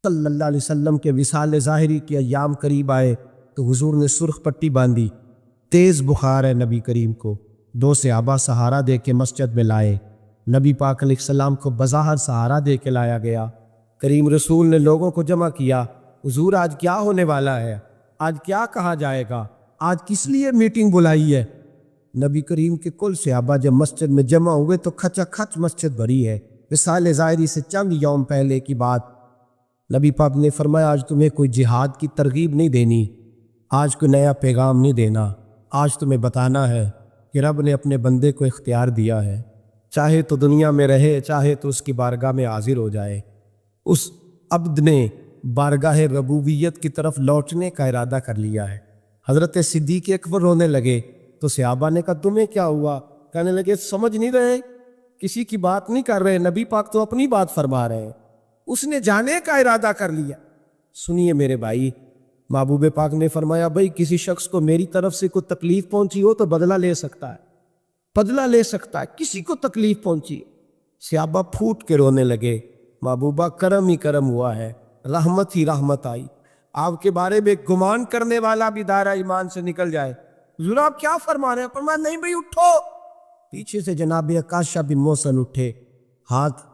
صلی اللہ علیہ وسلم کے وصال ظاہری کے ایام قریب آئے تو حضور نے سرخ پٹی باندھی، تیز بخار ہے نبی کریم کو، 2 صحابہ سہارا دے کے مسجد میں لائے، نبی پاک علیہ السلام کو بظاہر سہارا دے کے لایا گیا۔ کریم رسول نے لوگوں کو جمع کیا، حضور آج کیا ہونے والا ہے، آج کیا کہا جائے گا، آج کس لیے میٹنگ بلائی ہے؟ نبی کریم کے کل صحابہ جب مسجد میں جمع ہوئے تو کھچا کھچ مسجد بھری ہے۔ وصال ظاہری سے چند یوم پہلے کی بات، نبی پاک نے فرمایا آج تمہیں کوئی جہاد کی ترغیب نہیں دینی، آج کوئی نیا پیغام نہیں دینا، آج تمہیں بتانا ہے کہ رب نے اپنے بندے کو اختیار دیا ہے، چاہے تو دنیا میں رہے، چاہے تو اس کی بارگاہ میں حاضر ہو جائے۔ اس عبد نے بارگاہ ربوبیت کی طرف لوٹنے کا ارادہ کر لیا ہے۔ حضرت صدیق اکبر رونے لگے تو صحابہ نے کہا تمہیں کیا ہوا؟ کہنے لگے سمجھ نہیں رہے، کسی کی بات نہیں کر رہے، نبی پاک تو اپنی بات فرما رہے ہیں، اس نے جانے کا ارادہ کر لیا۔ سنیے میرے بھائی، محبوب پاک نے فرمایا بھائی کسی شخص کو میری طرف سے کوئی تکلیف پہنچی ہو تو بدلہ لے سکتا ہے، بدلہ لے سکتا ہے، کسی کو تکلیف پہنچی۔ صحابہ پھوٹ کے رونے لگے، محبوبہ کرم ہی کرم ہوا ہے، رحمت ہی رحمت آئی، آپ کے بارے میں گمان کرنے والا بھی دائرہ ایمان سے نکل جائے۔ حضور آپ کیا فرما رہے ہیں؟ فرمایا نہیں بھائی اٹھو۔ پیچھے سے جناب عکاشہ بن محصن اٹھے، ہاتھ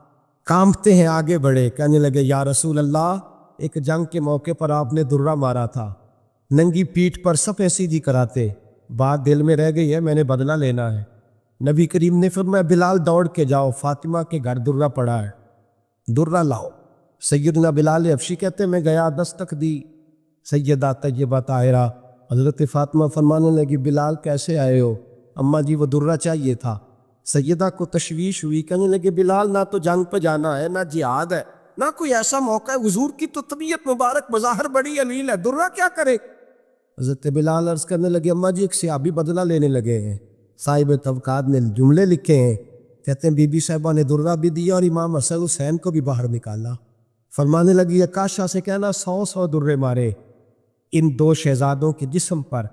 کانپتے ہیں آگے بڑھے، کہنے لگے یا رسول اللہ، ایک جنگ کے موقع پر آپ نے درہ مارا تھا، ننگی پیٹھ پر صفیں سیدھی کراتے، بات دل میں رہ گئی ہے، میں نے بدلہ لینا ہے۔ نبی کریم نے فرمایا بلال دوڑ کے جاؤ، فاطمہ کے گھر درہ پڑا ہے، درہ لاؤ۔ سیدنا بلال حبشی کہتے ہیں میں گیا، دستک دی، سیدہ طیبہ طاہرہ حضرت فاطمہ فرمانے لگی بلال کیسے آئے ہو؟ اماں جی وہ درہ چاہیے تھا۔ سیدہ کو تشویش ہوئی، کہنے لگے بلال نہ تو جنگ پہ جانا ہے، نہ جہاد ہے، نہ کوئی ایسا موقع ہے، حضور کی تو طبیعت مبارک بظاہر بڑی علیل ہے، درہ کیا کرے؟ حضرت بلال عرض کرنے لگے اماں جی ایک صحابی بدلہ لینے لگے ہیں، صاحب طبقات نے جملے لکھے ہیں، کہتے ہیں بی بی صاحبہ نے درہ بھی دیا اور امام حسن حسین کو بھی باہر نکالا۔ فرمانے لگی عکاشہ سے کہنا 100 درے مارے، ان 2 شہزادوں کے جسم پر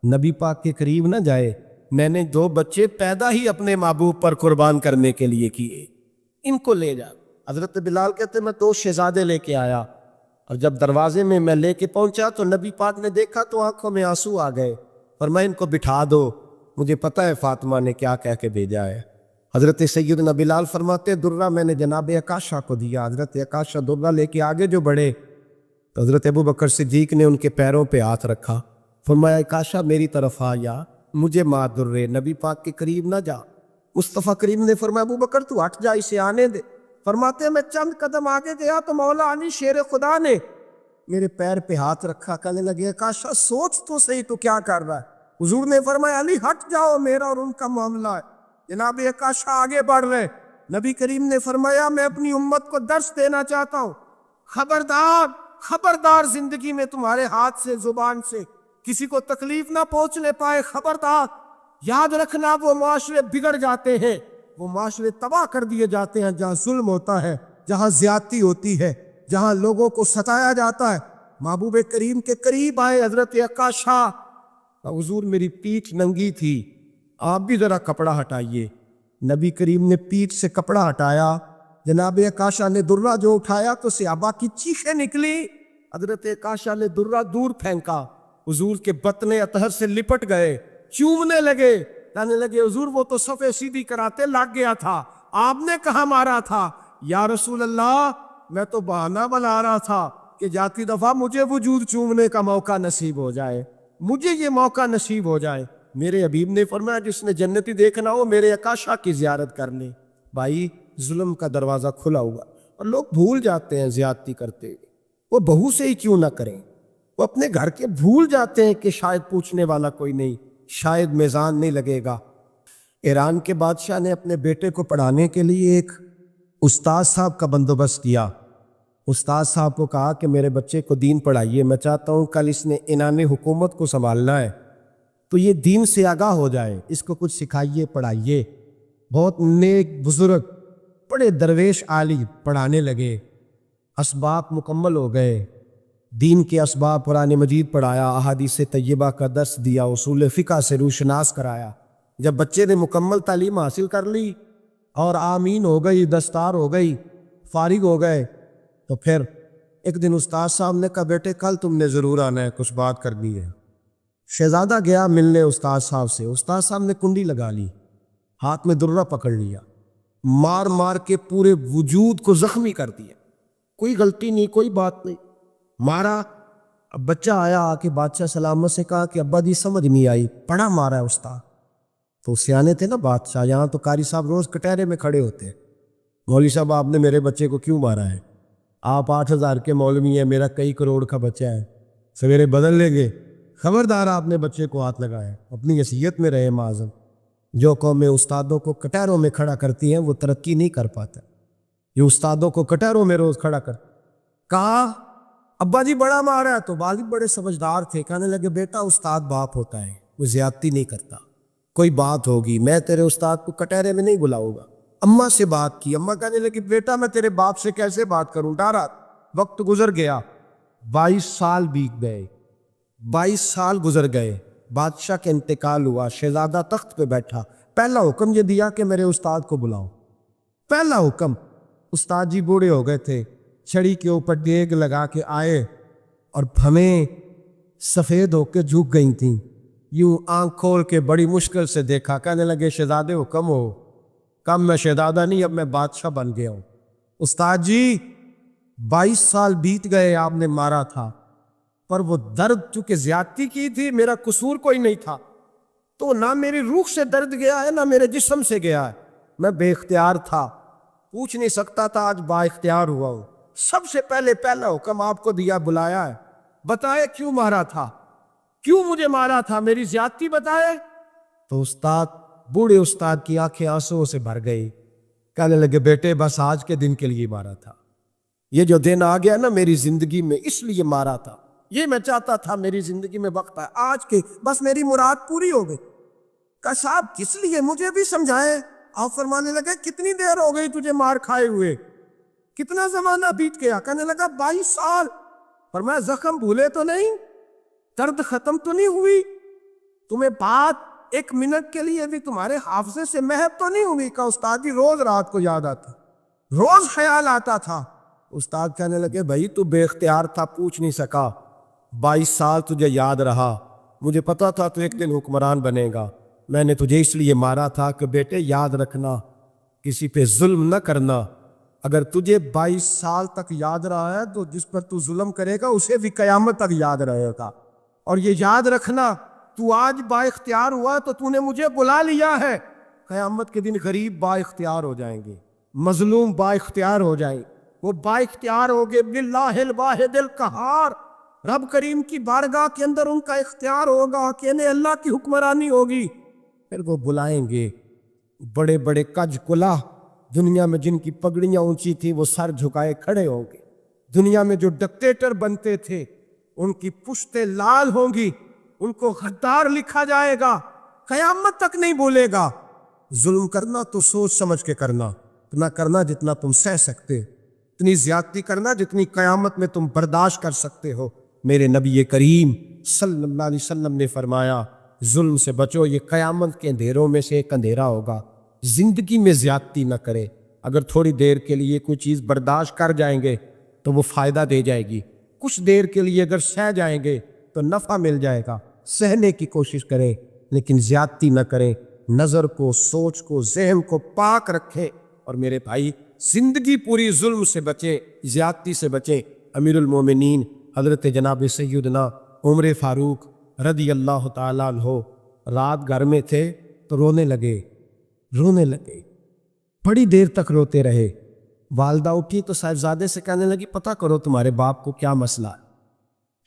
نبی پاک کے قریب نہ جائے، میں نے 2 بچے پیدا ہی اپنے محبوب پر قربان کرنے کے لیے کیے، ان کو لے جا۔ حضرت بلال کہتے میں 2 شہزادے لے کے آیا، اور جب دروازے میں لے کے پہنچا تو نبی پاک نے دیکھا تو آنکھوں میں آنسو آ گئے، فرمایا ان کو بٹھا دو، مجھے پتہ ہے فاطمہ نے کیا کہہ کے بھیجا ہے۔ حضرت سیدنا بلال فرماتے درہ میں نے جناب عکاشہ کو دیا، حضرت عکاشہ درہ لے کے آگے جو بڑھے تو حضرت ابو بکر صدیق نے ان کے پیروں پہ ہاتھ رکھا، فرمایا عکاشہ میری طرف آ یا مجھے مار درے، نبی پاک کے قریب نہ جا۔ مصطفیٰ کریم نے فرمایا ابو بکر تو ہٹ جا، اسے آنے دے۔ فرماتے ہیں میں چند قدم آگے گیا تو مولا علی شیر خدا نے میرے پیر پہ ہاتھ رکھا، کہنے لگے عکاشہ سوچ تو صحیح تو کیا کر رہا ہے؟ حضور نے فرمایا علی ہٹ جاؤ، میرا اور ان کا معاملہ ہے۔ جناب عکاشہ آگے بڑھ رہے، نبی کریم نے فرمایا میں اپنی امت کو درس دینا چاہتا ہوں، خبردار خبردار زندگی میں تمہارے ہاتھ سے زبان سے کسی کو تکلیف نہ پہنچنے پائے، خبردار یاد رکھنا وہ معاشرے بگڑ جاتے ہیں، وہ معاشرے تباہ کر دیے جاتے ہیں جہاں ظلم ہوتا ہے، جہاں زیادتی ہوتی ہے، جہاں لوگوں کو ستایا جاتا ہے۔ محبوب کریم کے قریب آئے حضرت عکاشہ، حضور میری پیٹھ ننگی تھی، آپ بھی ذرا کپڑا ہٹائیے۔ نبی کریم نے پیٹھ سے کپڑا ہٹایا، جناب عکاشہ نے درہ جو اٹھایا تو صحابہ کی چیخیں نکلی، حضرت عکاشہ نے درہ دور پھینکا، حضور کے بطن اطہر سے لپٹ گئے، چومنے لگے، کہنے لگے حضور وہ تو صفیں سیدھی کراتے لگ گیا تھا، آپ نے کہاں مارا تھا؟ یا رسول اللہ میں تو بہانہ بنا رہا تھا کہ جاتی دفعہ مجھے وجود چومنے کا موقع نصیب ہو جائے، مجھے یہ موقع نصیب ہو جائے۔ میرے حبیب نے فرمایا جس نے جنتی دیکھنا ہو میرے عکاشہ کی زیارت کر لے۔ بھائی ظلم کا دروازہ کھلا ہوا اور لوگ بھول جاتے ہیں زیادتی کرتے، وہ بہو سے ہی کیوں نہ کریں، وہ اپنے گھر کے بھول جاتے ہیں کہ شاید پوچھنے والا کوئی نہیں، شاید میزان نہیں لگے گا۔ ایران کے بادشاہ نے اپنے بیٹے کو پڑھانے کے لیے ایک استاد صاحب کا بندوبست کیا۔ استاد صاحب کو کہا کہ میرے بچے کو دین پڑھائیے، میں چاہتا ہوں کل اس نے عنان حکومت کو سنبھالنا ہے تو یہ دین سے آگاہ ہو جائے، اس کو کچھ سکھائیے، پڑھائیے۔ بہت نیک بزرگ بڑے درویش عالی پڑھانے لگے، اسباق مکمل ہو گئے، دین کے اسباق قرآن مجید پڑھایا، احادیث طیبہ کا درس دیا، اصول فقہ سے روشناس کرایا۔ جب بچے نے مکمل تعلیم حاصل کر لی اور آمین ہو گئی، دستار ہو گئی، فارغ ہو گئے، تو پھر ایک دن استاد صاحب نے کہا بیٹے کل تم نے ضرور آنا ہے، کچھ بات کرنی ہے۔ شہزادہ گیا ملنے استاد صاحب سے، استاد صاحب نے کنڈی لگا لی، ہاتھ میں درہ پکڑ لیا، مار مار کے پورے وجود کو زخمی کر دیا، کوئی غلطی نہیں، کوئی بات نہیں، مارا۔ اب بچہ آیا آ کے بادشاہ سلامت سے کہا کہ ابا جی سمجھ نہیں آئی، بڑا مارا ہے استاد۔ تو سیانے تھے نا بادشاہ، یہاں تو قاری صاحب روز کٹہرے میں کھڑے ہوتے ہیں، مولوی صاحب آپ نے میرے بچے کو کیوں مارا ہے؟ آپ 8,000 کے مولوی ہیں، میرا کئی کروڑ کا بچہ ہے، سویرے بدل لیں گے۔ خبردار آپ نے بچے کو ہاتھ لگایا، اپنی حیثیت میں رہے معذم۔ جو قومیں استادوں کو کٹہروں میں کھڑا کرتی ہیں وہ ترقی نہیں کر پاتا۔ یہ استادوں کو کٹہروں میں روز کھڑا کر کہا ابا جی بڑا مارا ہے، تو والد بڑے سمجھدار تھے، کہنے لگے بیٹا استاد باپ ہوتا ہے، وہ زیادتی نہیں کرتا، کوئی بات ہوگی میں تیرے استاد کو کٹہرے میں نہیں بلاؤں گا۔ اماں سے بات کی، اماں کہنے لگی بیٹا میں تیرے باپ سے کیسے بات کروں، ڈارا۔ وقت گزر گیا، 22 سال بیت گئے، 22 سال گزر گئے، بادشاہ کا انتقال ہوا، شہزادہ تخت پہ بیٹھا، پہلا حکم یہ دیا کہ میرے استاد کو بلاؤ، پہلا حکم۔ استاد جی بوڑھے ہو گئے تھے، چھڑی کے اوپر ڈیگ لگا کے آئے اور بھمیں سفید ہو کے جھک گئی تھیں، یوں آنکھ کھول کے بڑی مشکل سے دیکھا، کہنے لگے شہزادے حکم ہو۔ کم میں شہزادہ نہیں، اب میں بادشاہ بن گیا ہوں۔ استاد جی 22 سال بیت گئے، آپ نے مارا تھا، پر وہ درد چونکہ زیادتی کی تھی، میرا قصور کوئی نہیں تھا، تو نہ میری روح سے درد گیا ہے نہ میرے جسم سے گیا ہے، میں بے اختیار تھا، پوچھ نہیں سکتا تھا، آج با اختیار ہوا ہوں۔ سب سے پہلے پہلا حکم آپ کو دیا، بلایا ہے، بتائے کیوں مارا تھا، کیوں مجھے مارا تھا، میری زیادتی بتائے۔ تو بوڑھے استاد کی آنکھیں آنسوؤں سے بھر گئی، کہنے لگے بیٹے بس آج کے دن کے لیے مارا تھا، یہ جو دن آ گیا نا میری زندگی میں اس لیے مارا تھا، یہ میں چاہتا تھا میری زندگی میں وقت ہے آج کے، بس میری مراد پوری ہو گئی۔ کہا صاحب کس لیے، مجھے بھی سمجھائے۔ آپ فرمانے لگے کتنی دیر ہو گئی تجھے مار کھائے ہوئے، کتنا زمانہ بیت گیا؟ کہنے لگا 22 سال۔ فرمایا زخم بھولے تو نہیں، درد ختم تو نہیں ہوئی، تمہیں بات ایک منٹ کے لیے بھی تمہارے حافظے سے محو تو نہیں ہوئی؟ کہ استاد جی روز رات کو یاد آتا، روز خیال آتا تھا۔ استاد کہنے لگے بھائی تو بے اختیار تھا، پوچھ نہیں سکا، 22 سال تجھے یاد رہا، مجھے پتا تھا تو ایک دن حکمران بنے گا، میں نے تجھے اس لیے مارا تھا کہ بیٹے یاد رکھنا، کسی پہ ظلم نہ کرنا۔ اگر تجھے 22 سال تک یاد رہا ہے تو جس پر تو ظلم کرے گا اسے بھی قیامت تک یاد رہے گا۔ اور یہ یاد رکھنا تو آج با اختیار ہوا تو تو نے مجھے بلا لیا ہے، قیامت کے دن غریب با اختیار ہو جائیں گے، مظلوم با اختیار ہو جائیں، وہ با اختیار ہوگے باللہ الواحد القہار، رب کریم کی بارگاہ کے اندر ان کا اختیار ہوگا کہ انہیں اللہ کی حکمرانی ہوگی۔ پھر وہ بلائیں گے بڑے بڑے کج کلا، دنیا میں جن کی پگڑیاں اونچی تھی وہ سر جھکائے کھڑے ہوں گے، دنیا میں جو ڈکٹیٹر بنتے تھے ان کی پشتیں لال ہوں گی، ان کو غدار لکھا جائے گا، قیامت تک نہیں بولے گا۔ ظلم کرنا تو سوچ سمجھ کے کرنا، اتنا کرنا جتنا تم سہ سکتے، اتنی زیادتی کرنا جتنی قیامت میں تم برداشت کر سکتے ہو۔ میرے نبی کریم صلی اللہ علیہ وسلم نے فرمایا ظلم سے بچو، یہ قیامت کے اندھیروں میں سے ایک اندھیرا ہوگا۔ زندگی میں زیادتی نہ کرے، اگر تھوڑی دیر کے لیے کوئی چیز برداشت کر جائیں گے تو وہ فائدہ دے جائے گی، کچھ دیر کے لیے اگر سہ جائیں گے تو نفع مل جائے گا، سہنے کی کوشش کریں لیکن زیادتی نہ کریں، نظر کو، سوچ کو، ذہن کو پاک رکھیں۔ اور میرے بھائی زندگی پوری ظلم سے بچیں، زیادتی سے بچیں۔ امیر المومنین حضرت جناب سیدنا عمر فاروق رضی اللہ تعالیٰ عنہ رات گھر میں تھے تو رونے لگے، بڑی دیر تک روتے رہے۔ والدہ اٹھی تو صاحبزادے سے کہنے لگی پتہ کرو تمہارے باپ کو کیا مسئلہ ہے۔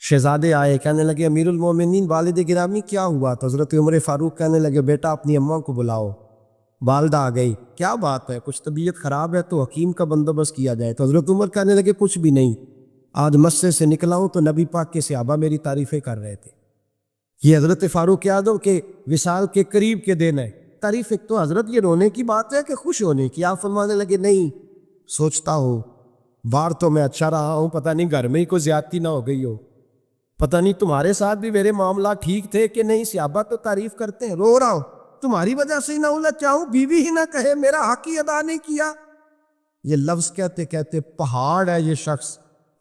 شہزادے آئے، کہنے لگے امیر المومنین والد گرامی کیا ہوا؟ تو حضرت عمر فاروق کہنے لگے بیٹا اپنی اماں کو بلاؤ۔ والدہ آ گئی، کیا بات ہے؟ کچھ طبیعت خراب ہے تو حکیم کا بندوبست کیا جائے۔ تو حضرت عمر کہنے لگے کچھ بھی نہیں، آج مسجد سے نکلا ہوں تو نبی پاک کے صحابہ میری تعریفیں کر رہے تھے۔ یہ حضرت فاروق اعظم کے وصال کے قریب کے دن ہے، تعریف ایک تو حضرت یہ رونے کی بات ہے کہ خوش ہونے کی؟ آپ فرمانے لگے نہیں، سوچتا ہوں بار تو میں اچھا رہا ہوں، پتہ نہیں گھر میں ہی کوئی زیادتی نہ ہو گئی ہو، پتہ نہیں تمہارے ساتھ بھی میرے معاملات ٹھیک تھے کہ نہیں، صحابہ تو تعریف کرتے ہیں، رو رہا ہوں تمہاری وجہ سے ہی نہ ہونا چاہوں، بیوی ہی نہ کہے میرا حق ہی ادا نہیں کیا۔ یہ لفظ کہتے کہتے پہاڑ ہے یہ شخص،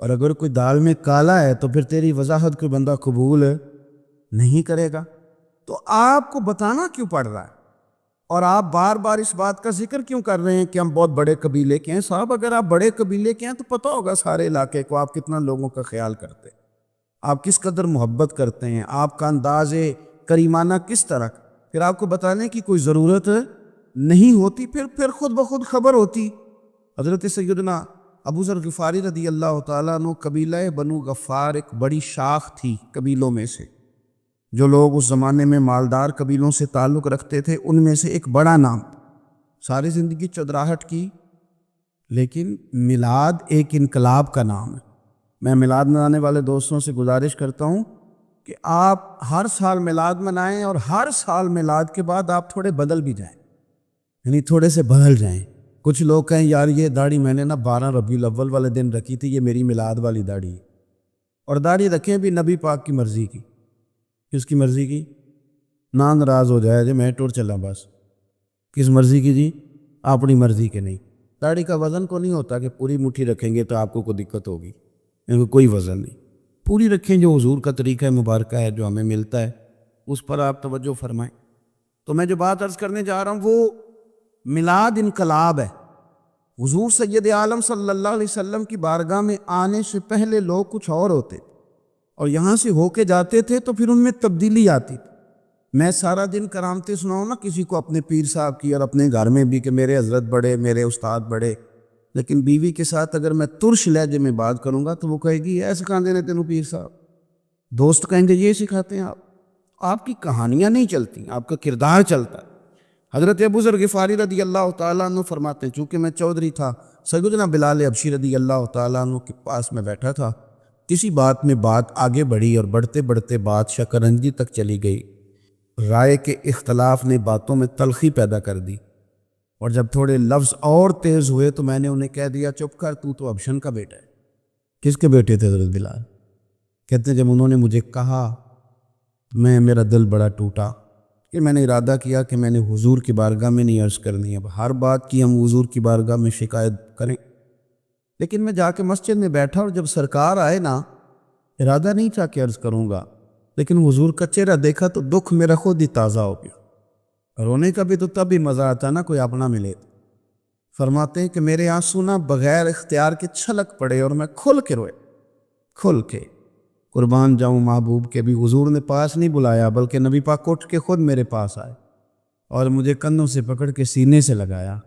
اور اگر کوئی دال میں کالا ہے تو پھر تیری وضاحت کوئی بندہ قبول نہیں کرے گا. تو آپ کو بتانا کیوں پڑ رہا ہے اور آپ بار بار اس بات کا ذکر کیوں کر رہے ہیں کہ ہم بہت بڑے قبیلے کے ہیں؟ صاحب اگر آپ بڑے قبیلے کے ہیں تو پتہ ہوگا سارے علاقے کو آپ کتنا لوگوں کا خیال کرتے ہیں، آپ کس قدر محبت کرتے ہیں، آپ کا انداز کریمانہ کس طرح. پھر آپ کو بتانے کی کوئی ضرورت نہیں ہوتی، پھر خود بخود خبر ہوتی. حضرت سیدنا ابو ذر غفاری رضی اللہ تعالیٰ عنہ، قبیلہ بنو غفار ایک بڑی شاخ تھی قبیلوں میں سے. جو لوگ اس زمانے میں مالدار قبیلوں سے تعلق رکھتے تھے ان میں سے ایک بڑا نام. ساری زندگی چودراہٹ کی، لیکن میلاد ایک انقلاب کا نام ہے. میں میلاد منانے والے دوستوں سے گزارش کرتا ہوں کہ آپ ہر سال میلاد منائیں اور ہر سال میلاد کے بعد آپ تھوڑے بدل بھی جائیں، یعنی تھوڑے سے بدل جائیں. کچھ لوگ کہیں یار یہ داڑھی میں نے 12 ربیع الاول والے دن رکھی تھی، یہ میری میلاد والی داڑھی ہے. اور داڑھی رکھیں بھی نبی پاک کی مرضی کی. کس کی مرضی کی؟ نہ ناراض ہو جائے جی میں ٹور چلا بس. کس مرضی کی جی؟ اپنی مرضی کے نہیں. داڑھی کا وزن کو نہیں ہوتا کہ پوری مٹھی رکھیں گے تو آپ کو کوئی دقت ہوگی، کوئی وزن نہیں. پوری رکھیں، جو حضور کا طریقہ مبارکہ ہے جو ہمیں ملتا ہے اس پر آپ توجہ فرمائیں. تو میں جو بات عرض کرنے جا رہا ہوں وہ میلاد انقلاب ہے. حضور سید عالم صلی اللہ علیہ وسلم کی بارگاہ میں آنے سے پہلے لوگ کچھ اور ہوتے اور یہاں سے ہو کے جاتے تھے تو پھر ان میں تبدیلی آتی تھی. میں سارا دن کرامتیں سناؤں نا کسی کو اپنے پیر صاحب کی اور اپنے گھر میں بھی کہ میرے حضرت بڑے، میرے استاد بڑے، لیکن بیوی کے ساتھ اگر میں ترش لہجے میں بات کروں گا تو وہ کہے گی ایسے سکھاتے ہیں تینوں پیر صاحب. دوست کہیں گے یہ سکھاتے ہیں آپ کی کہانیاں نہیں چلتی، آپ کا کردار چلتا ہے. حضرت ابو ذر غفاری رضی اللہ تعالیٰ عنہ فرماتے ہیں چونکہ میں چودھری تھا، سیدنا بلال حبشی رضی اللہ تعالیٰ عنہ کے پاس میں بیٹھا تھا. کسی بات میں بات آگے بڑھی اور بڑھتے بڑھتے بات شکرنجی تک چلی گئی. رائے کے اختلاف نے باتوں میں تلخی پیدا کر دی اور جب تھوڑے لفظ اور تیز ہوئے تو میں نے انہیں کہہ دیا چپ کر، تو ابشن کا بیٹا ہے. کس کے بیٹے تھے حضرت بلال؟ کہتے ہیں جب انہوں نے مجھے کہا میرا دل بڑا ٹوٹا کہ میں نے ارادہ کیا کہ میں نے حضور کی بارگاہ میں نہیں عرض کرنی. اب ہر بات کی ہم حضور کی بارگاہ میں شکایت کریں. لیکن میں جا کے مسجد میں بیٹھا اور جب سرکار آئے نا، ارادہ نہیں تھا کہ عرض کروں گا، لیکن حضور کا چہرہ دیکھا تو دکھ میرا خود ہی تازہ ہو گیا. رونے کا بھی تو تب ہی مزہ آتا نا کوئی اپنا ملے. فرماتے ہیں کہ میرے آنسو نہ بغیر اختیار کے چھلک پڑے اور میں کھل کے روئے، کھل کے. قربان جاؤں محبوب کے بھی حضور نے پاس نہیں بلایا بلکہ نبی پاک اٹھ کے خود میرے پاس آئے اور مجھے کندھوں سے پکڑ کے سینے سے لگایا.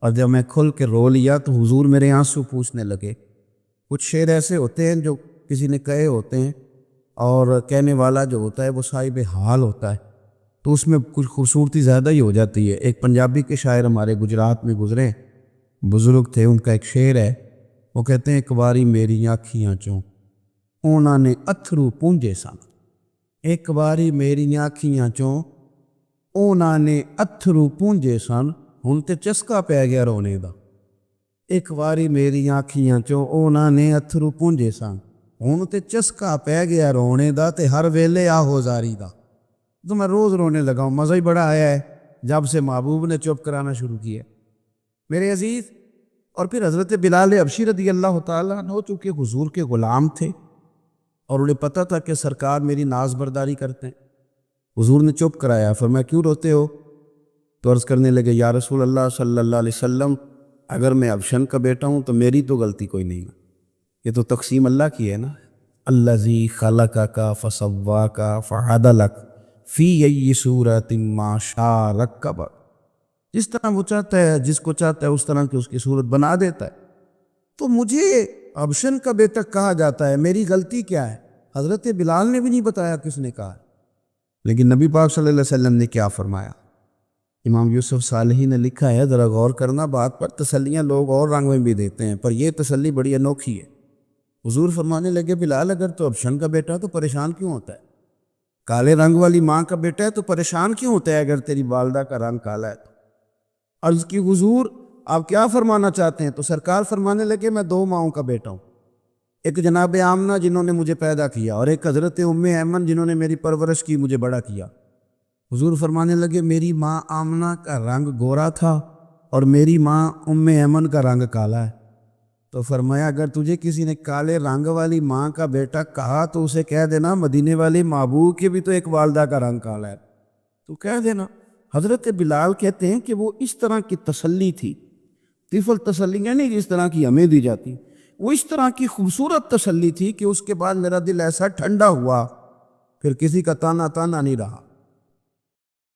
اور جب میں کھل کے رو لیا تو حضور میرے آنسو پوچھنے لگے. کچھ شعر ایسے ہوتے ہیں جو کسی نے کہے ہوتے ہیں اور کہنے والا جو ہوتا ہے وہ صاحب حال ہوتا ہے، تو اس میں کچھ خوبصورتی زیادہ ہی ہو جاتی ہے. ایک پنجابی کے شاعر ہمارے گجرات میں گزرے، بزرگ تھے، ان کا ایک شعر ہے، وہ کہتے ہیں ایک باری میری آنکھیاں چوں انہوں نے اتھرو پونجے سن. ایک باری میری آنکھیاں چوں انہوں نے اتھرو پونجے سن، ہن تے چسکا پی گیا رونے دا. ایک باری میری آنکھیاں چوں انہوں نے اتھرو پونجے سن، ہن تے چسکا پی گیا رونے دا، تے ہر ویلے آہو زاری دا. تو میں روز رونے لگا ہوں. مزہ ہی بڑا آیا ہے جب سے محبوب نے چپ کرانا شروع کیا میرے عزیز. اور پھر حضرت بلال حبشی رضی اللہ تعالیٰ عنہ چونکہ حضور کے غلام تھے اور انہیں پتہ تھا کہ سرکار میری ناز برداری کرتے ہیں، حضور نے چپ کرایا. فرمایا کیوں روتے ہو؟ تو عرض کرنے لگے یا رسول اللہ صلی اللہ علیہ وسلم اگر میں ابشن کا بیٹا ہوں تو میری تو غلطی کوئی نہیں ہے، یہ تو تقسیم اللہ کی ہے نا. الذی خلقک فسواک فعدلک فی ای صورت ما شاء رکبک. جس طرح وہ چاہتا ہے، جس کو چاہتا ہے اس طرح کی اس کی صورت بنا دیتا ہے. تو مجھے ابشن کا بیٹا کہا جاتا ہے، میری غلطی کیا ہے؟ حضرت بلال نے بھی نہیں بتایا کس نے کہا، لیکن نبی پاک صلی اللہ علیہ وسلم نے کیا فرمایا. امام یوسف صالحی نے لکھا ہے، ذرا غور کرنا بات پر، تسلیاں لوگ اور رنگ میں بھی دیتے ہیں پر یہ تسلی بڑی انوکھی ہے. حضور فرمانے لگے بلال اگر تو ابشن کا بیٹا تو پریشان کیوں ہوتا ہے؟ کالے رنگ والی ماں کا بیٹا ہے تو پریشان کیوں ہوتا ہے اگر تیری والدہ کا رنگ کالا ہے تو؟ عرض کی حضور آپ کیا فرمانا چاہتے ہیں؟ تو سرکار فرمانے لگے میں دو ماؤں کا بیٹا ہوں، ایک جناب آمنہ جنہوں نے مجھے پیدا کیا اور ایک حضرت ام ایمن جنہوں نے میری پرورش کی، مجھے بڑا کیا. حضور فرمانے لگے میری ماں آمنہ کا رنگ گورا تھا اور میری ماں ام ایمن کا رنگ کالا ہے. تو فرمایا اگر تجھے کسی نے کالے رنگ والی ماں کا بیٹا کہا تو اسے کہہ دینا مدینے والی محبوب کی بھی تو ایک والدہ کا رنگ کالا ہے، تو کہہ دینا۔ حضرت بلال کہتے ہیں کہ وہ اس طرح کی تسلی تھی، طفل تسلی نہیں جس طرح کی ہمیں دی جاتی، وہ اس طرح کی خوبصورت تسلی تھی کہ اس کے بعد میرا دل ایسا ٹھنڈا ہوا، پھر کسی کا تانا نہیں رہا۔